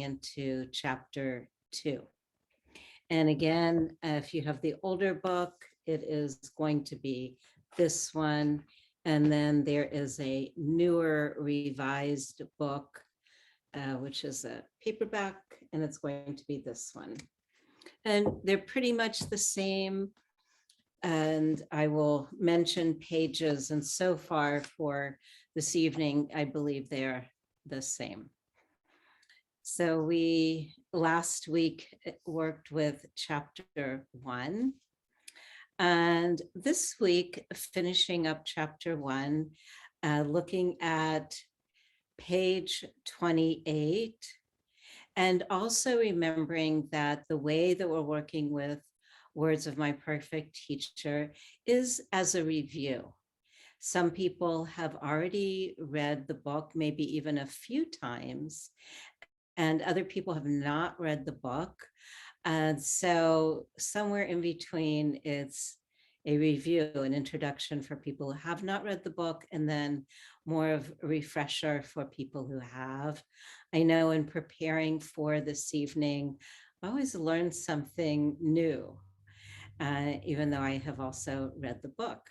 into chapter 2. And again, if you have the older book, it is going to be this one. And then there is a newer revised book, which is a paperback, and it's going to be this one. And they're pretty much the same. And I will mention pages, and so far for this evening, I believe they're the same. So we last week worked with chapter 1. And this week, finishing up chapter 1, looking at page 28, and also remembering that the way that we're working with Words of My Perfect Teacher is as a review. Some people have already read the book, maybe even a few times, and other people have not read the book. And so somewhere in between, it's a review, an introduction for people who have not read the book, and then more of a refresher for people who have. I know in preparing for this evening, I always learn something new, even though I have also read the book.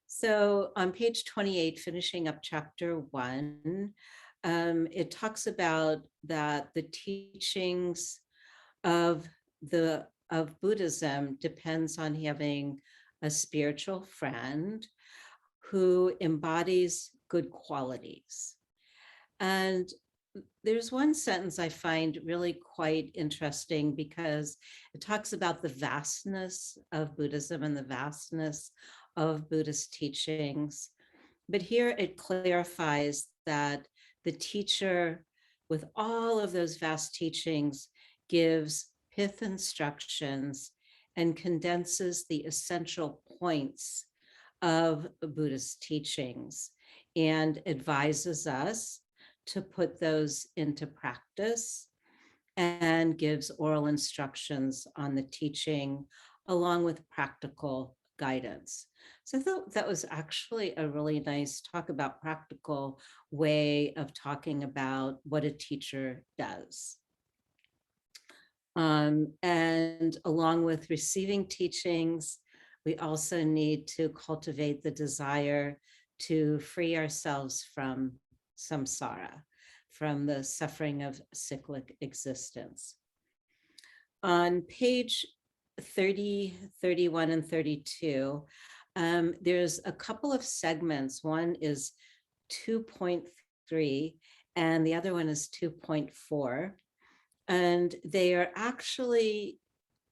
So on page 28, finishing up chapter 1, it talks about that the teachings of Buddhism depends on having a spiritual friend who embodies good qualities. And there's one sentence I find really quite interesting because it talks about the vastness of Buddhism and the vastness of Buddhist teachings. But here it clarifies that the teacher, with all of those vast teachings, gives pith instructions and condenses the essential points of Buddhist teachings and advises us to put those into practice, and gives oral instructions on the teaching along with practical guidance. So I thought that was actually a really nice talk about practical way of talking about what a teacher does. And along with receiving teachings, we also need to cultivate the desire to free ourselves from samsara, from the suffering of cyclic existence. On page 30, 31, and 32, there's a couple of segments. One is 2.3, and the other one is 2.4. And they are actually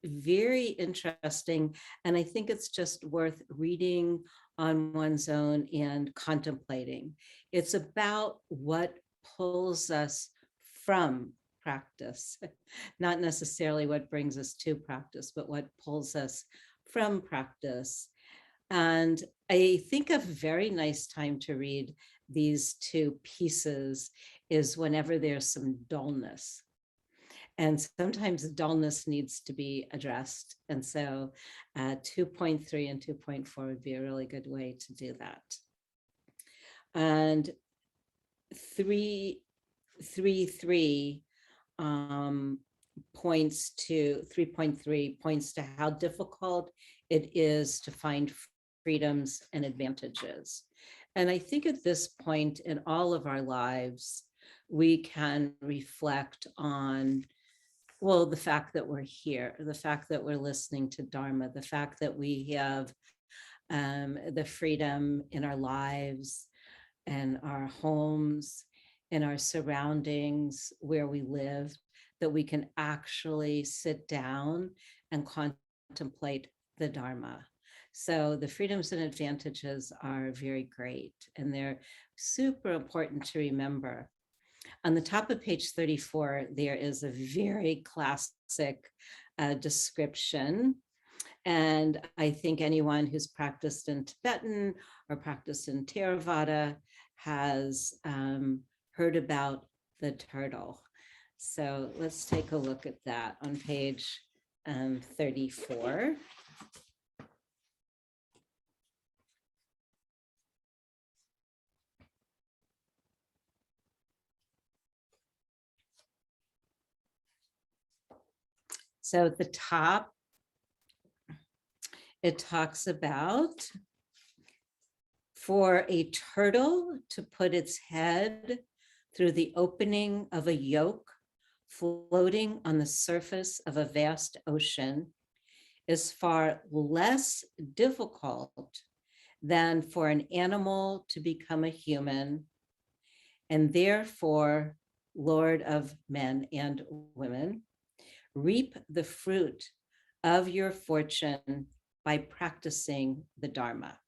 very interesting. And I think it's just worth reading on one's own and contemplating. It's about what pulls us from practice, not necessarily what brings us to practice, but what pulls us from practice. And I think a very nice time to read these two pieces is whenever there's some dullness. And sometimes dullness needs to be addressed. And so 2.3 and 2.4 would be a really good way to do that. And 3.3 points to 3.3 points to how difficult it is to find freedoms and advantages. And I think at this point in all of our lives, we can reflect on, well, the fact that we're here, the fact that we're listening to Dharma, the fact that we have the freedom in our lives and our homes, in our surroundings where we live, that we can actually sit down and contemplate the Dharma. So the freedoms and advantages are very great, and they're super important to remember. On the top of page 34, there is a very classic description. And I think anyone who's practiced in Tibetan or practiced in Theravada has heard about the turtle. So let's take a look at that on page 34. So at the top, it talks about for a turtle to put its head through the opening of a yoke floating on the surface of a vast ocean is far less difficult than for an animal to become a human, and therefore, Lord of men and women, reap the fruit of your fortune by practicing the Dharma.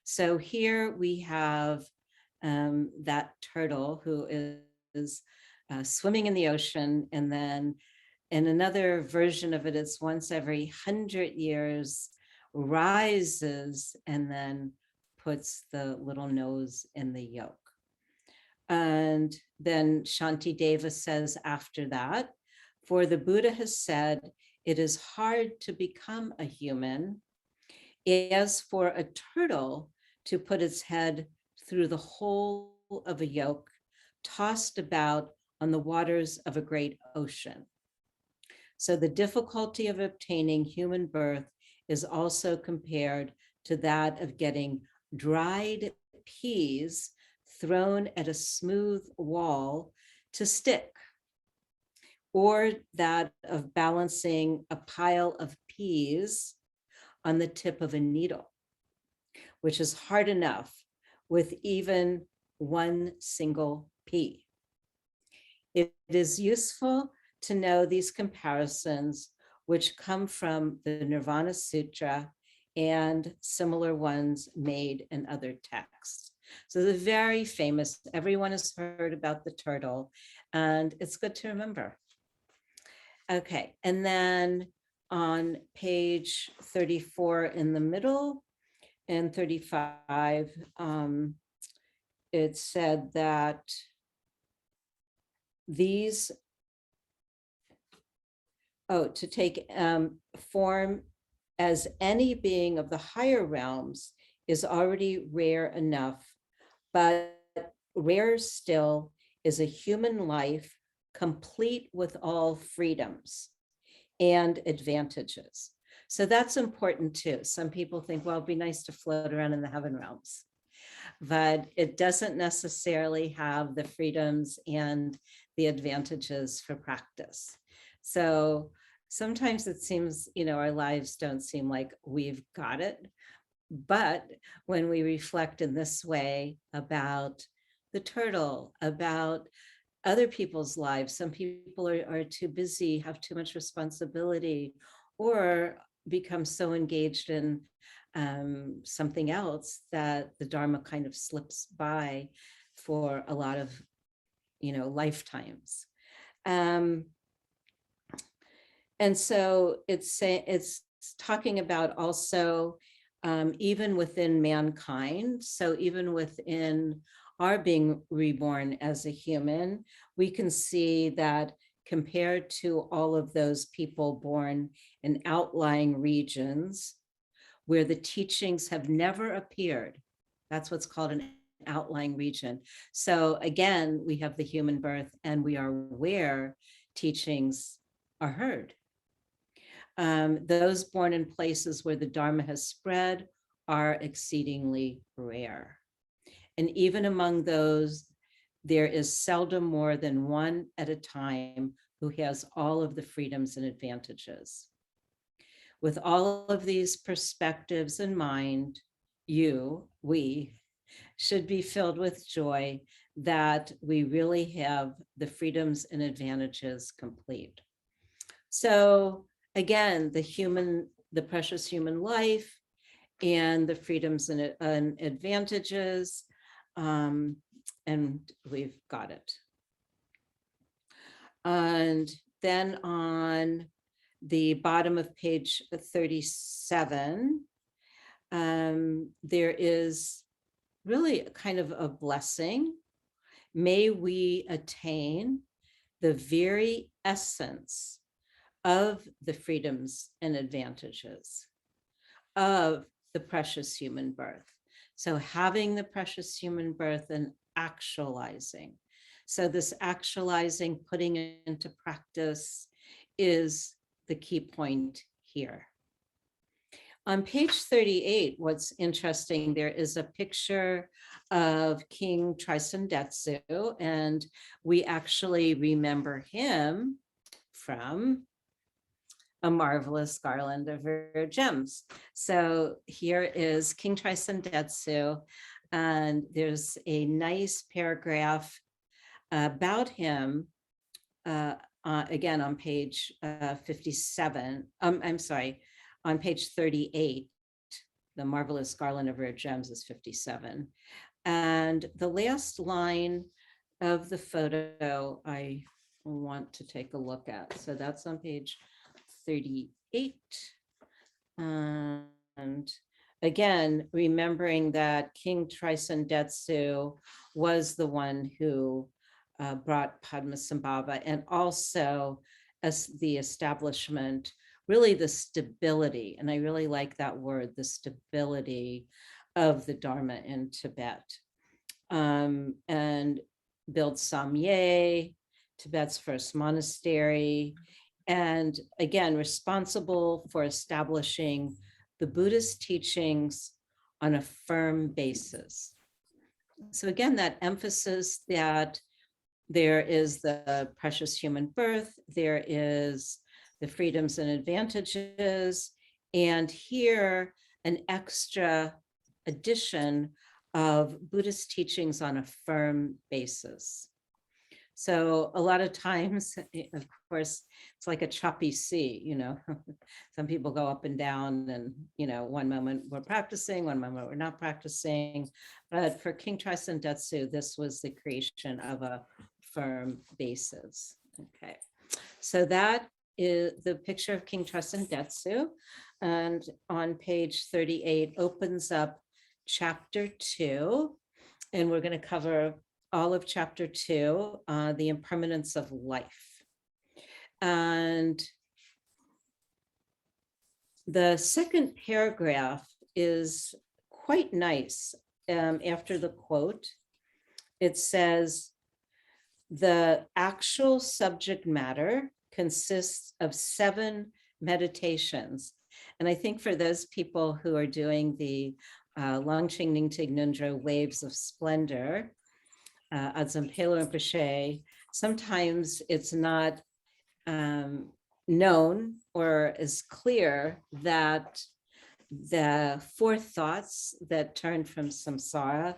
So here we have that turtle who is swimming in the ocean, and then in another version of it, it's once every 100 years rises and then puts the little nose in the yoke. And then Shantideva says after that, for the Buddha has said, it is hard to become a human, as for a turtle to put its head through the hole of a yoke, tossed about on the waters of a great ocean. So the difficulty of obtaining human birth is also compared to that of getting dried peas thrown at a smooth wall to stick, or that of balancing a pile of peas on the tip of a needle, which is hard enough with even one single pea. It is useful to know these comparisons, which come from the Nirvana Sutra and similar ones made in other texts. So the very famous, everyone has heard about the turtle, and it's good to remember. Okay, and then on page 34 in the middle and 35, it said that these, to take form as any being of the higher realms is already rare enough, but rarer still is a human life complete with all freedoms and advantages. So that's important too. Some people think, well, it'd be nice to float around in the heaven realms, but it doesn't necessarily have the freedoms and the advantages for practice. So sometimes it seems, our lives don't seem like we've got it. But when we reflect in this way about the turtle, about other people's lives, some people are too busy, have too much responsibility, or become so engaged in something else that the Dharma kind of slips by for a lot of, lifetimes. And so it's talking about also even within mankind. So even within our being reborn as a human, we can see that compared to all of those people born in outlying regions where the teachings have never appeared, that's what's called an outlying region. So again, we have the human birth and we are where teachings are heard. Those born in places where the Dharma has spread are exceedingly rare. And even among those, there is seldom more than one at a time who has all of the freedoms and advantages. With all of these perspectives in mind, we should be filled with joy that we really have the freedoms and advantages complete. So again, the precious human life and the freedoms and advantages, and we've got it. And then on the bottom of page 37, there is really kind of a blessing. May we attain the very essence of the freedoms and advantages of the precious human birth. So having the precious human birth and actualizing. So this actualizing, putting it into practice, is the key point here. On page 38, what's interesting, there is a picture of King Traisan, and we actually remember him from A Marvelous Garland of Rare Gems. So here is King Traisan, and there's a nice paragraph about him, again on page 57. I'm sorry, on page 38. The Marvelous Garland of Rare Gems is 57. And the last line of the photo I want to take a look at. So that's on page 38. And again, remembering that King Traisan was the one who brought Padmasambhava, and also as the establishment, really the stability, and I really like that word, the stability of the Dharma in Tibet, and built Samye, Tibet's first monastery, and again, responsible for establishing the Buddhist teachings on a firm basis. So again, that emphasis that there is the precious human birth, there is the freedoms and advantages, and here an extra addition of Buddhist teachings on a firm basis. So a lot of times, of course, it's like a choppy sea, you know, some people go up and down, and, you know, one moment we're practicing, one moment we're not practicing. But for King Traisan, this was the creation of a firm basis. Okay, so that is the picture of King Traisan, and on page 38 opens up chapter 2, and we're going to cover all of chapter 2, the impermanence of life. And the second paragraph is quite nice. After the quote, it says, the actual subject matter consists of 7 meditations. And I think for those people who are doing the Longchen Nyingtig Nundro Waves of Splendor, Adzam Patrul Rinpoche, sometimes it's not known or is clear that the 4 thoughts that turn from samsara,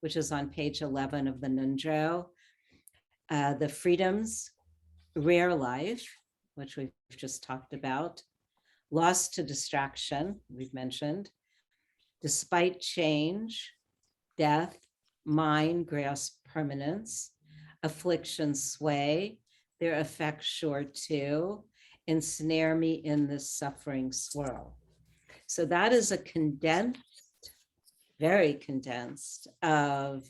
which is on page 11 of the Nundro, the freedoms, rare life, which we've just talked about, loss to distraction, we've mentioned, despite change, death, mind grasp permanence, affliction sway, their effects sure too, ensnare me in this suffering swirl. So that is a condensed, very condensed of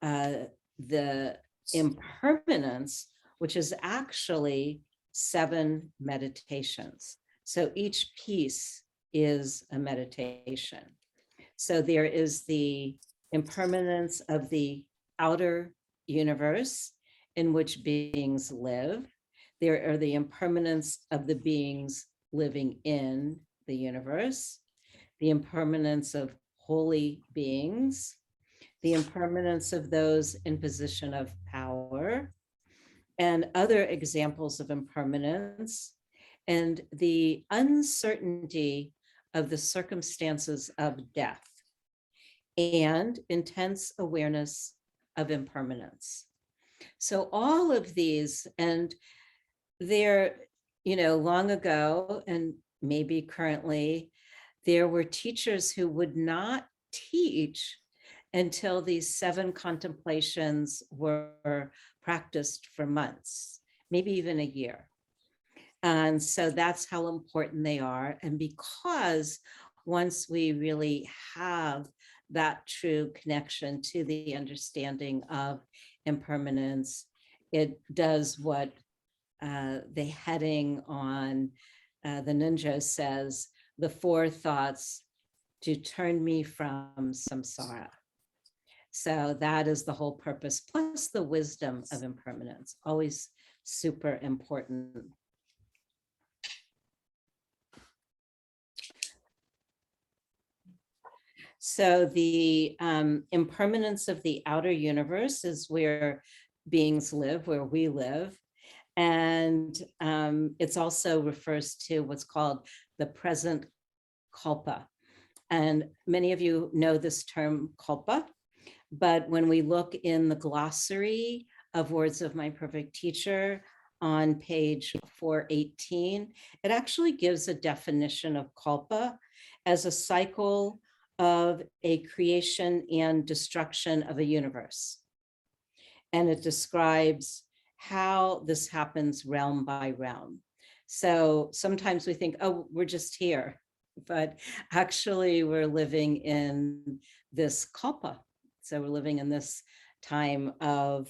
the impermanence, which is actually 7 meditations. So each piece is a meditation. So there is the impermanence of the outer universe in which beings live. There are the impermanence of the beings living in the universe, the impermanence of holy beings, the impermanence of those in position of power, and other examples of impermanence, and the uncertainty of the circumstances of death, and intense awareness of impermanence. So all of these, and there, you know, long ago, and maybe currently, there were teachers who would not teach until these 7 contemplations were practiced for months, maybe even a year. And so that's how important they are. And because once we really have that true connection to the understanding of impermanence, it does what the heading on the Nundro says, the 4 thoughts to turn me from samsara. So that is the whole purpose, plus the wisdom of impermanence, always super important. So the impermanence of the outer universe is where beings live, where we live. And it's also refers to what's called the present kalpa. And many of you know this term kalpa, but when we look in the glossary of Words of My Perfect Teacher on page 418, it actually gives a definition of kalpa as a cycle of a creation and destruction of a universe. And it describes how this happens realm by realm. So sometimes we think, oh, we're just here, but actually we're living in this kalpa. So we're living in this time of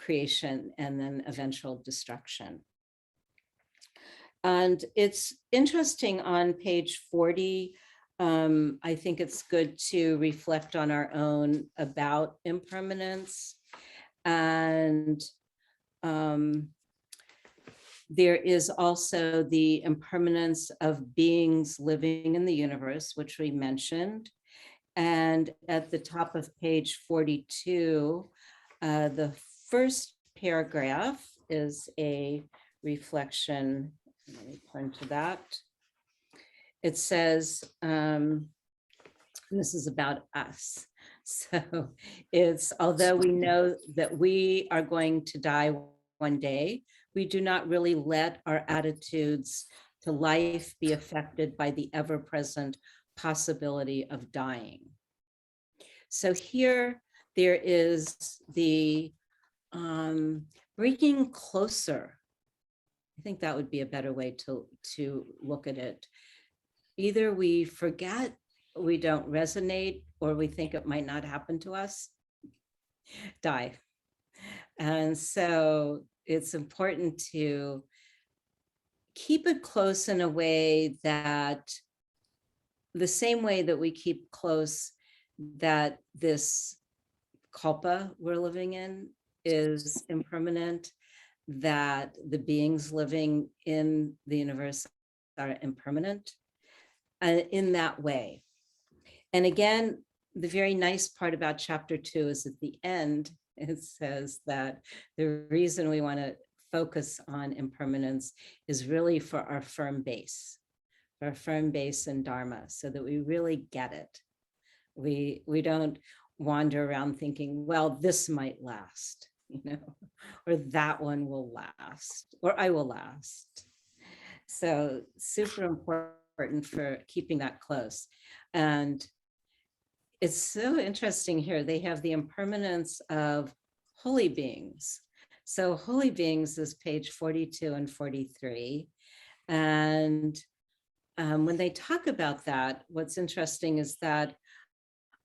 creation and then eventual destruction. And it's interesting on page 40, I think it's good to reflect on our own about impermanence. And there is also the impermanence of beings living in the universe, which we mentioned. And at the top of page 42, the first paragraph is a reflection. Let me turn to that. It says, this is about us. So it's, although we know that we are going to die one day, we do not really let our attitudes to life be affected by the ever-present possibility of dying. So here there is the bringing closer. I think that would be a better way to look at it. Either we forget, we don't resonate, or we think it might not happen to us, die. And so it's important to keep it close in a way that the same way that we keep close that this kalpa we're living in is impermanent, that the beings living in the universe are impermanent, in that way. And again, the very nice part about chapter 2 is at the end, it says that the reason we want to focus on impermanence is really for our firm base in Dharma, so that we really get it. We don't wander around thinking, well, this might last, or that one will last, or I will last. So super important for keeping that close. And it's so interesting here. They have the impermanence of holy beings. So holy beings is page 42 and 43. And when they talk about that, what's interesting is that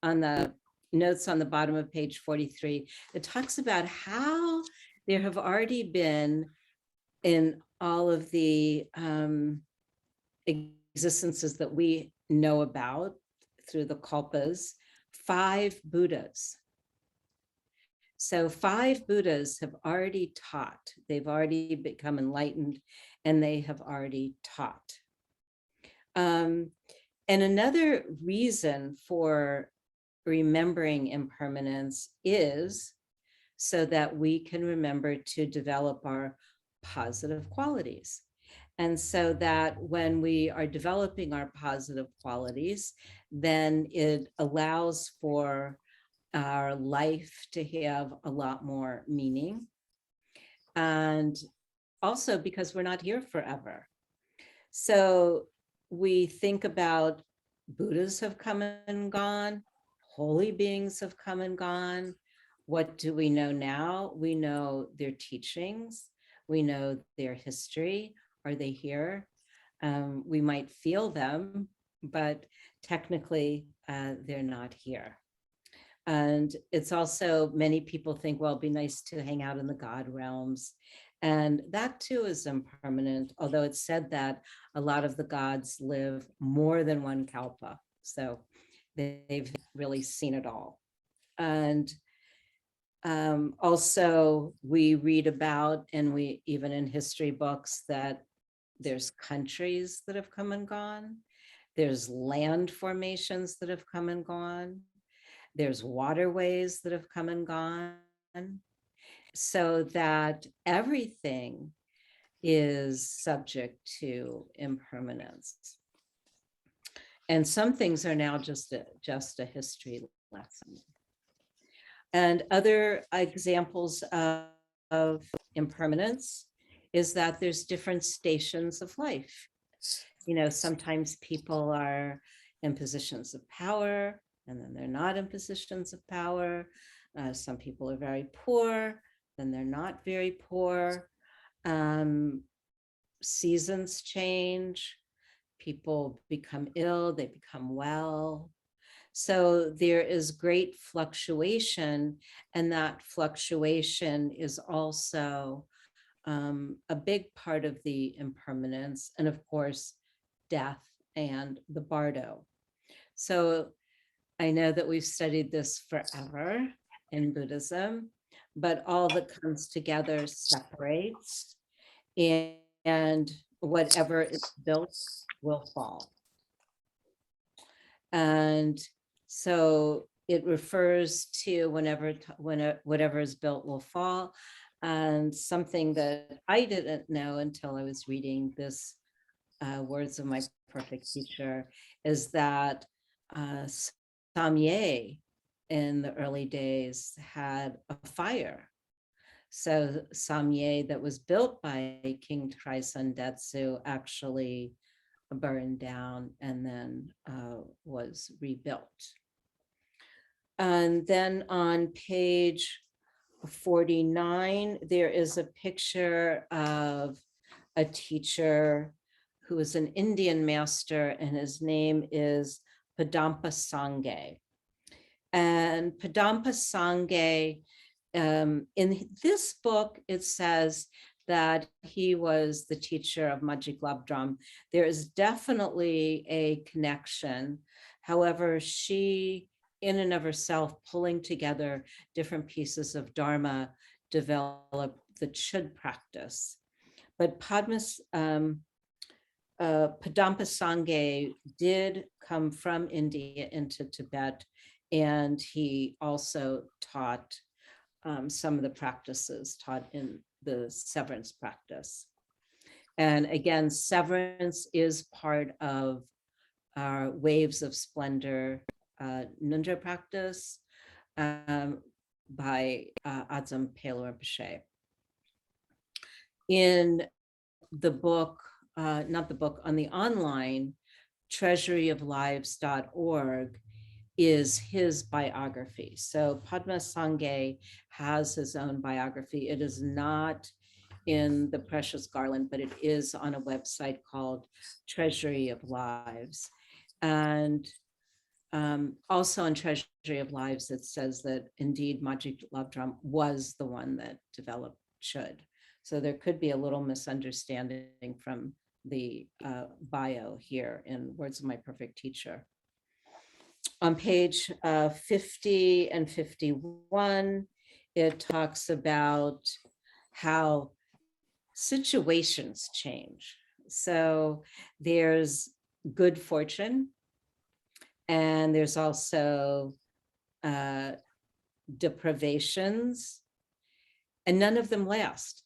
on the notes on the bottom of page 43, it talks about how there have already been in all of the existences that we know about through the kalpas, 5 Buddhas. So 5 Buddhas have already taught, they've already become enlightened, and they have already taught. And another reason for remembering impermanence is so that we can remember to develop our positive qualities. And so that when we are developing our positive qualities, then it allows for our life to have a lot more meaning. And also because we're not here forever. So we think about Buddhas have come and gone, holy beings have come and gone. What do we know now? We know their teachings, we know their history. Are they here? We might feel them, but technically they're not here. And it's also, many people think, well, it'd be nice to hang out in the God realms. And that too is impermanent, although it's said that a lot of the gods live more than one kalpa. So they've really seen it all. And also we read about, and we even in history books, that there's countries that have come and gone. There's land formations that have come and gone. There's waterways that have come and gone. So that everything is subject to impermanence. And some things are now just a history lesson. And other examples of impermanence is that there's different stations of life. You know, sometimes people are in positions of power, and then they're not in positions of power. Some people are very poor, then they're not very poor. Seasons change, people become ill, they become well. So there is great fluctuation, and that fluctuation is also a big part of the impermanence, and of course, death and the bardo. So I know that we've studied this forever in Buddhism, but all that comes together separates, and whatever is built will fall. And so it refers to whatever is built will fall. And something that I didn't know until I was reading this Words of My Perfect Teacher is that Samye in the early days had a fire. So Samye that was built by King Traisan Detsu actually burned down and then was rebuilt. And then on page 49, there is a picture of a teacher who is an Indian master, and his name is Padampa Sangye. And Padampa Sangye, in this book, it says that he was the teacher of Majik Labdram. There is definitely a connection. However, she, in and of herself, pulling together different pieces of Dharma, developed the Chud practice. But Padampa Sangye did come from India into Tibet, and he also taught some of the practices taught in the severance practice. And again, severance is part of our Waves of Splendor Nundra practice by Adzam Patrul Rinpoche. In the book, not the book, on the online, treasuryoflives.org is his biography. So Padma Sangye has his own biography. It is not in the Precious Garland, but it is on a website called Treasury of Lives. And also in Treasury of Lives, it says that indeed Majik Labdram was the one that developed Chud. So there could be a little misunderstanding from the bio here in Words of My Perfect Teacher. On page 50 and 51, it talks about how situations change. So there's good fortune, and there's also deprivations, and none of them last.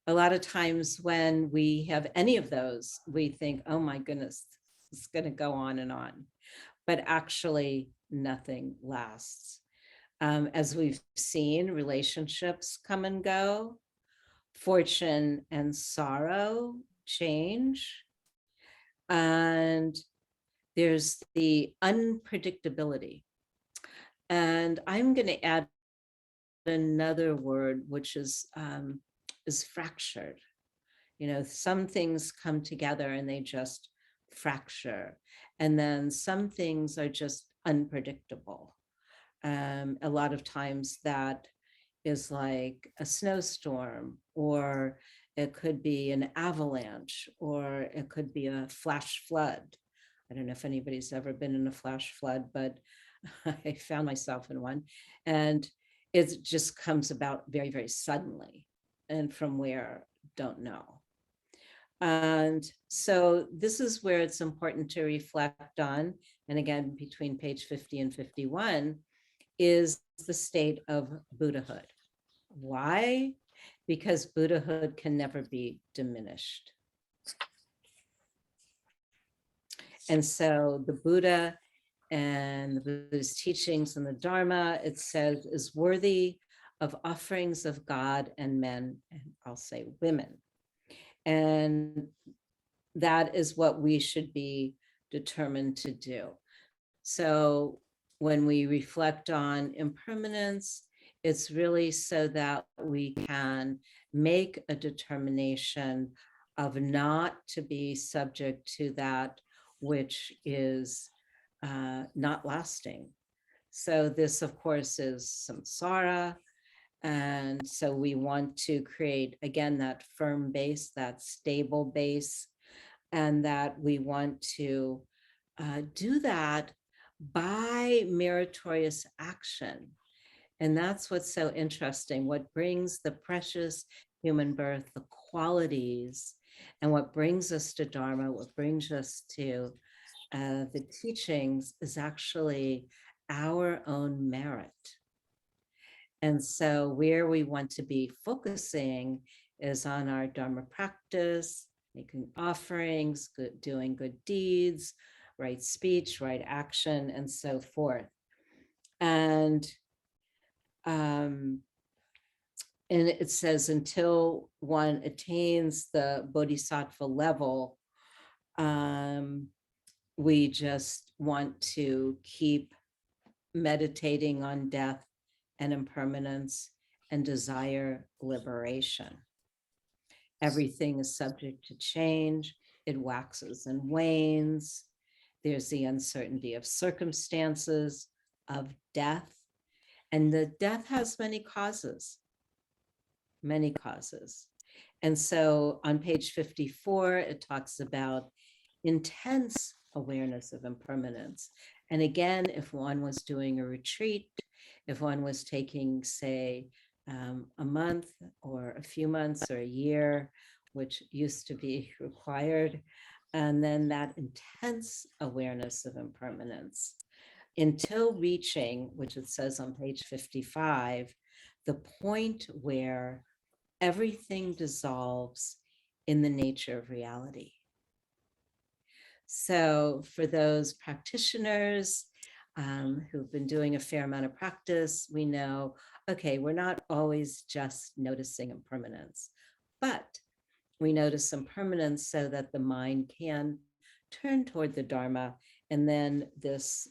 A lot of times when we have any of those, we think, oh my goodness, it's going to go on and on. But actually nothing lasts. As we've seen, relationships come and go, fortune and sorrow change, and there's the unpredictability. And I'm going to add another word, which is fractured. You know, some things come together and they just fracture. And then some things are just unpredictable. A lot of times that is like a snowstorm, or it could be an avalanche, or it could be a flash flood. I don't know if anybody's ever been in a flash flood, but I found myself in one. And it just comes about very, very suddenly, and from where, don't know. And so this is where it's important to reflect on, and again, between page 50 and 51, is the state of Buddhahood. Why? Because Buddhahood can never be diminished. And so the Buddha and the Buddha's teachings and the Dharma, it says, is worthy of offerings of God and men, and I'll say women. And that is what we should be determined to do. So when we reflect on impermanence, it's really so that we can make a determination of not to be subject to that which is not lasting. So this, of course, is samsara. And so we want to create, again, that firm base, that stable base, and that we want to do that by meritorious action. And that's what's so interesting. What brings the precious human birth, the qualities, and what brings us to Dharma, what brings us to the teachings is actually our own merit. And so where we want to be focusing is on our Dharma practice, making offerings, doing good deeds, right speech, right action, and so forth. And it says until one attains the bodhisattva level, we just want to keep meditating on death and impermanence and desire liberation. Everything is subject to change. It waxes and wanes. There's the uncertainty of circumstances, of death. And the death has many causes, many causes. And so on page 54, it talks about intense awareness of impermanence. And again, if one was doing a retreat, if one was taking, say, a month or a few months or a year, which used to be required, and then that intense awareness of impermanence until reaching, which it says on page 55, the point where everything dissolves in the nature of reality. So for those practitioners who've been doing a fair amount of practice, we know, okay, we're not always just noticing impermanence, but we notice impermanence so that the mind can turn toward the Dharma. And then this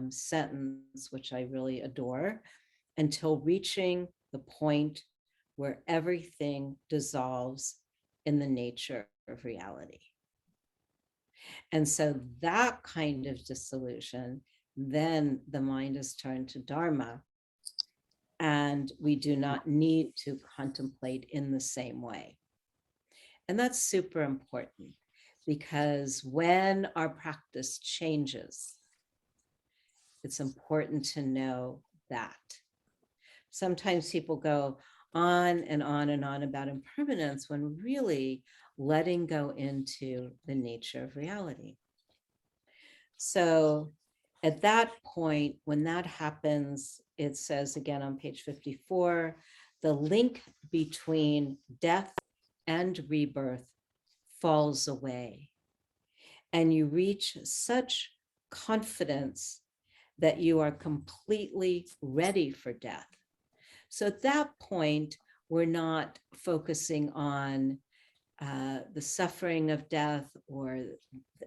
sentence, which I really adore, until reaching the point where everything dissolves in the nature of reality. And so that kind of dissolution, then the mind is turned to Dharma, and we do not need to contemplate in the same way. And that's super important, because when our practice changes, it's important to know that. Sometimes people go on and on and on about impermanence when really letting go into the nature of reality. So at that point, when that happens, it says again on page 54, the link between death and rebirth falls away. And you reach such confidence that you are completely ready for death. So at that point, we're not focusing on the suffering of death or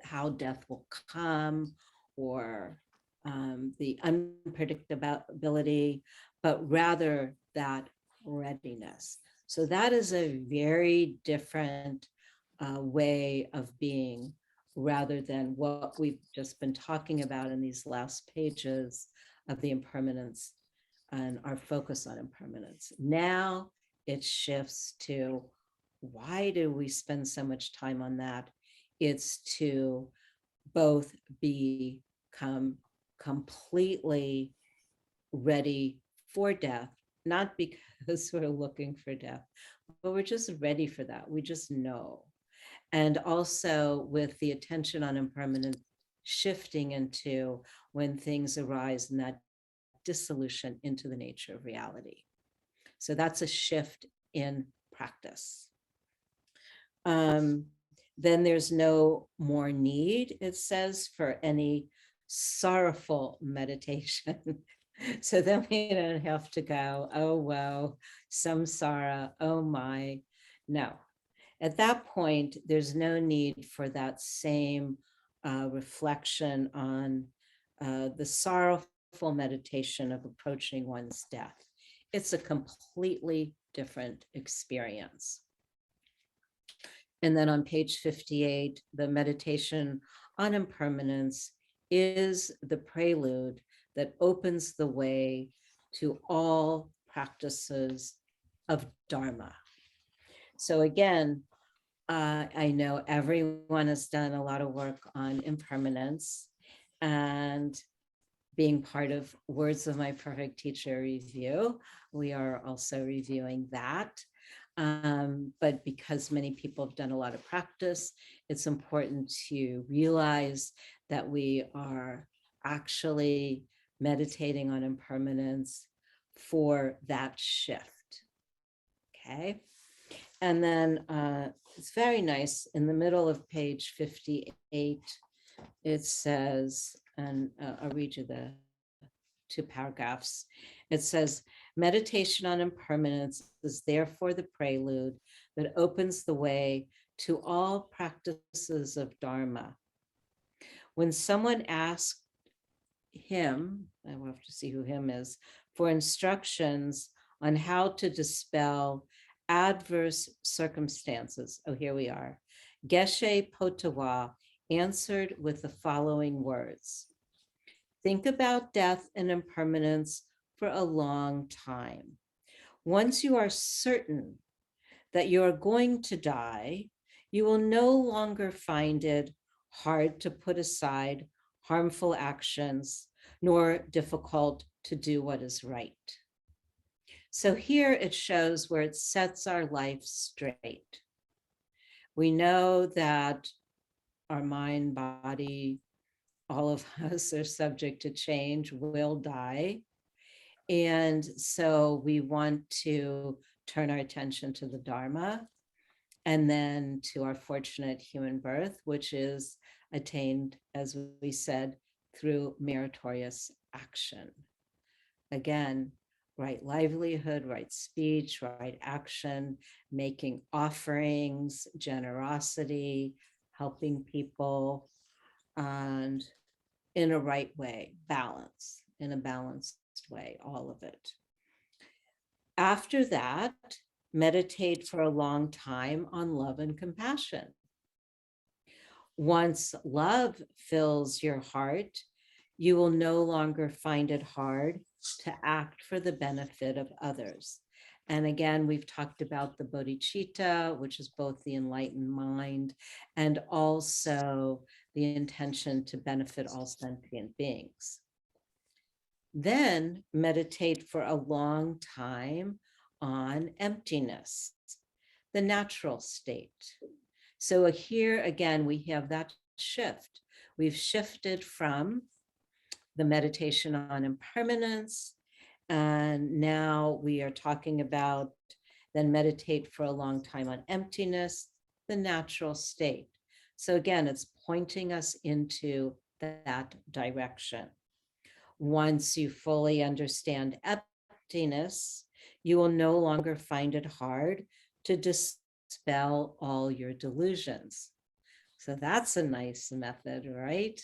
how death will come or the unpredictability, but rather that readiness. So that is a very different way of being, rather than what we've just been talking about in these last pages of the impermanence and our focus on impermanence. Now it shifts to, why do we spend so much time on that? It's to both become completely ready for death, not because we're looking for death, but we're just ready for that. We just know. And also with the attention on impermanence shifting into when things arise in that dissolution into the nature of reality. So that's a shift in practice. Then there's no more need, it says, for any sorrowful meditation. So then we don't have to go, oh, wow, samsara, oh my. No. At that point, there's no need for that same reflection on the sorrowful meditation of approaching one's death. It's a completely different experience. And then on page 58, the meditation on impermanence is the prelude that opens the way to all practices of Dharma. So again, I know everyone has done a lot of work on impermanence, and being part of Words of My Perfect Teacher review, we are also reviewing that. But because many people have done a lot of practice, it's important to realize that we are actually meditating on impermanence for that shift. Okay. And then it's very nice. In the middle of page 58, it says, and I'll read you the 2 paragraphs. It says, meditation on impermanence is therefore the prelude that opens the way to all practices of Dharma. When someone asked him, I will have to see who him is, for instructions on how to dispel adverse circumstances. Oh, here we are. Geshe Potawa answered with the following words. Think about death and impermanence for a long time. Once you are certain that you are going to die, you will no longer find it hard to put aside harmful actions, nor difficult to do what is right. So here it shows where it sets our life straight. We know that our mind, body, all of us are subject to change, will die. And so we want to turn our attention to the Dharma and then to our fortunate human birth, which is attained, as we said, through meritorious action. Again, right livelihood, right speech, right action, making offerings, generosity, helping people, and in a right way, balance, in a balanced way, all of it. After that, meditate for a long time on love and compassion. Once love fills your heart, you will no longer find it hard to act for the benefit of others. And again, we've talked about the bodhicitta, which is both the enlightened mind and also the intention to benefit all sentient beings. Then meditate for a long time on emptiness, the natural state. So here again, we have that shift. We've shifted from the meditation on impermanence, and now we are talking about then meditate for a long time on emptiness, the natural state. So again, it's pointing us into that direction. Once you fully understand emptiness, you will no longer find it hard to dispel all your delusions. So that's a nice method, right?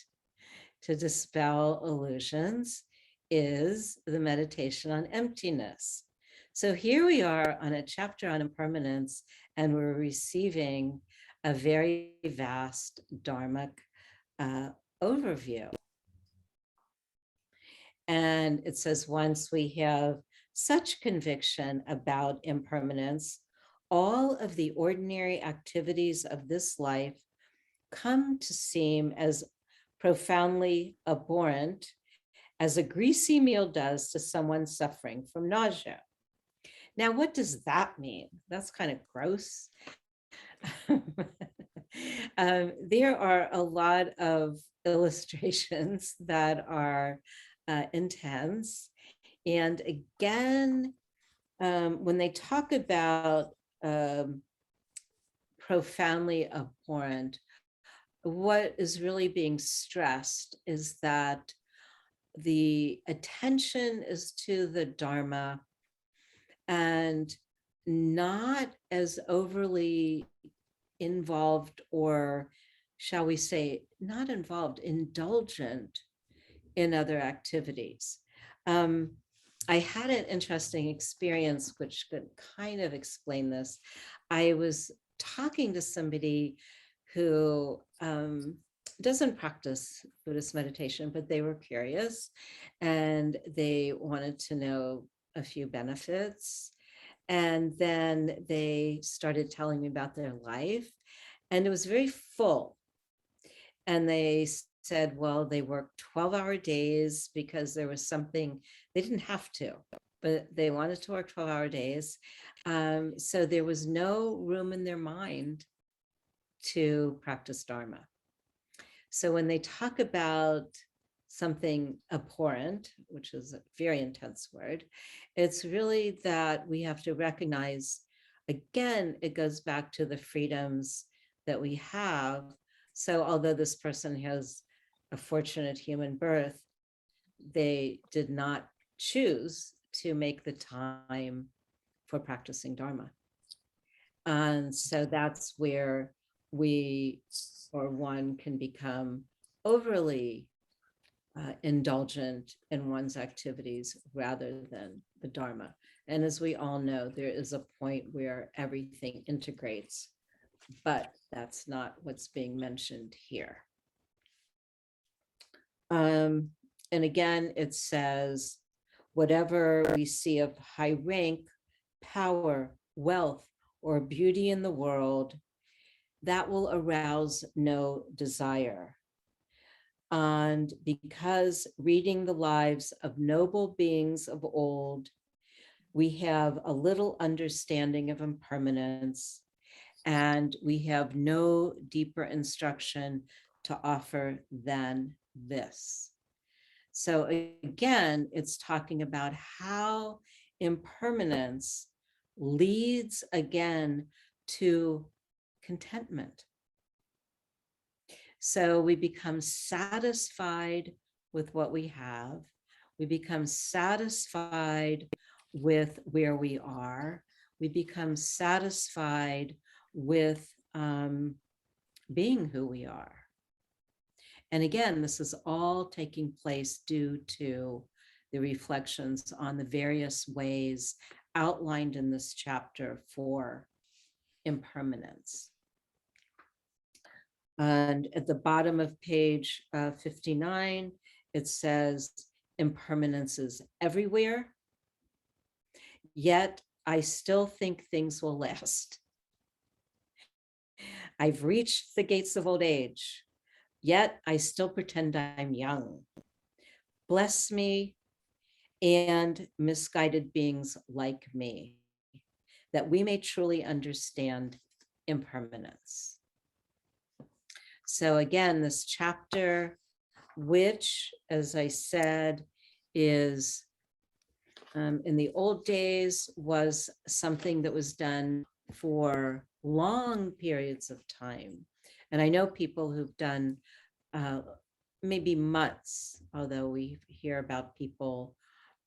To dispel illusions is the meditation on emptiness. So here we are on a chapter on impermanence, and we're receiving a very vast Dharmic overview. And it says, once we have such conviction about impermanence, all of the ordinary activities of this life come to seem as profoundly abhorrent as a greasy meal does to someone suffering from nausea. Now, what does that mean? That's kind of gross. There are a lot of illustrations that are intense. And again, when they talk about profoundly abhorrent, what is really being stressed is that the attention is to the Dharma and not as overly involved, or shall we say, not involved, indulgent in other activities. I had an interesting experience which could kind of explain this. I was talking to somebody who doesn't practice Buddhist meditation, but they were curious and they wanted to know a few benefits. And then they started telling me about their life, and it was very full. And they said, well, they worked 12-hour days because there was something, they didn't have to, but they wanted to work 12-hour days. So there was no room in their mind to practice Dharma. So when they talk about something abhorrent, which is a very intense word, it's really that we have to recognize, again, it goes back to the freedoms that we have. So although this person has a fortunate human birth, they did not choose to make the time for practicing Dharma. And so that's where we, or one, can become overly indulgent in one's activities rather than the Dharma. And as we all know, there is a point where everything integrates, but that's not what's being mentioned here. And again, it says, whatever we see of high rank, power, wealth, or beauty in the world, that will arouse no desire. And because reading the lives of noble beings of old, we have a little understanding of impermanence, and we have no deeper instruction to offer than this. So again, it's talking about how impermanence leads again to contentment. So we become satisfied with what we have. We become satisfied with where we are. We become satisfied with being who we are. And again, this is all taking place due to the reflections on the various ways outlined in this chapter for impermanence. And at the bottom of page 59, it says, impermanence is everywhere, yet I still think things will last. I've reached the gates of old age, yet I still pretend I'm young. Bless me and misguided beings like me, that we may truly understand impermanence. So again, this chapter, which, as I said, is in the old days was something that was done for long periods of time. And I know people who've done maybe months, although we hear about people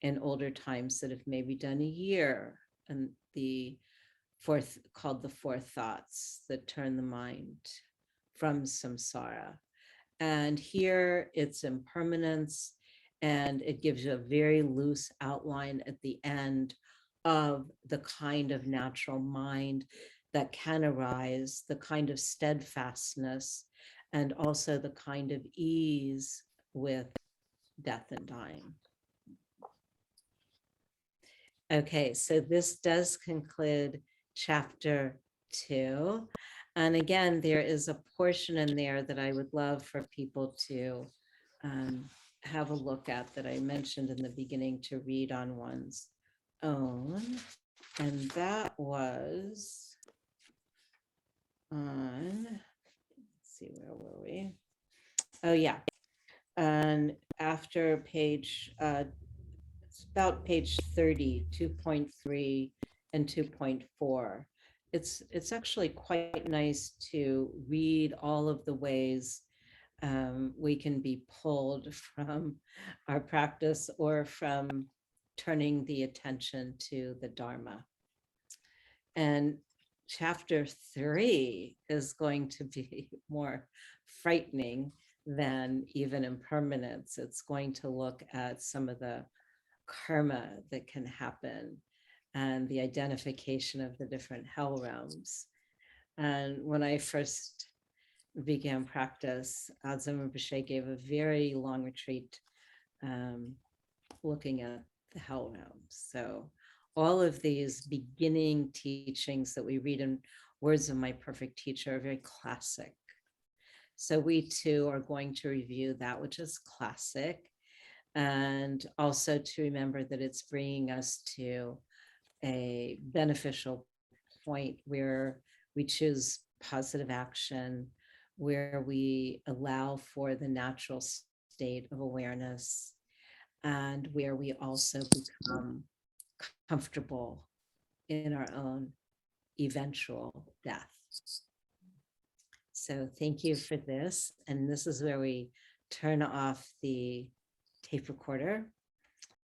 in older times that have maybe done a year, and the fourth, called the four thoughts that turn the mind from samsara. And here it's impermanence, and it gives you a very loose outline at the end of the kind of natural mind that can arise, the kind of steadfastness, and also the kind of ease with death and dying. Okay, so this does conclude chapter 2. And again, there is a portion in there that I would love for people to have a look at, that I mentioned in the beginning, to read on one's own. And that was on, let's see, where were we? Oh, yeah. And after page, it's about page 30, 2.3 and 2.4. It's actually quite nice to read all of the ways we can be pulled from our practice or from turning the attention to the Dharma. And chapter 3 is going to be more frightening than even impermanence. It's going to look at some of the karma that can happen and the identification of the different hell realms. And when I first began practice, Adzam Rinpoche gave a very long retreat looking at the hell realms. So all of these beginning teachings that we read in Words of My Perfect Teacher are very classic. So we too are going to review that which is classic, and also to remember that it's bringing us to a beneficial point where we choose positive action, where we allow for the natural state of awareness, and where we also become comfortable in our own eventual death. So thank you for this. And this is where we turn off the tape recorder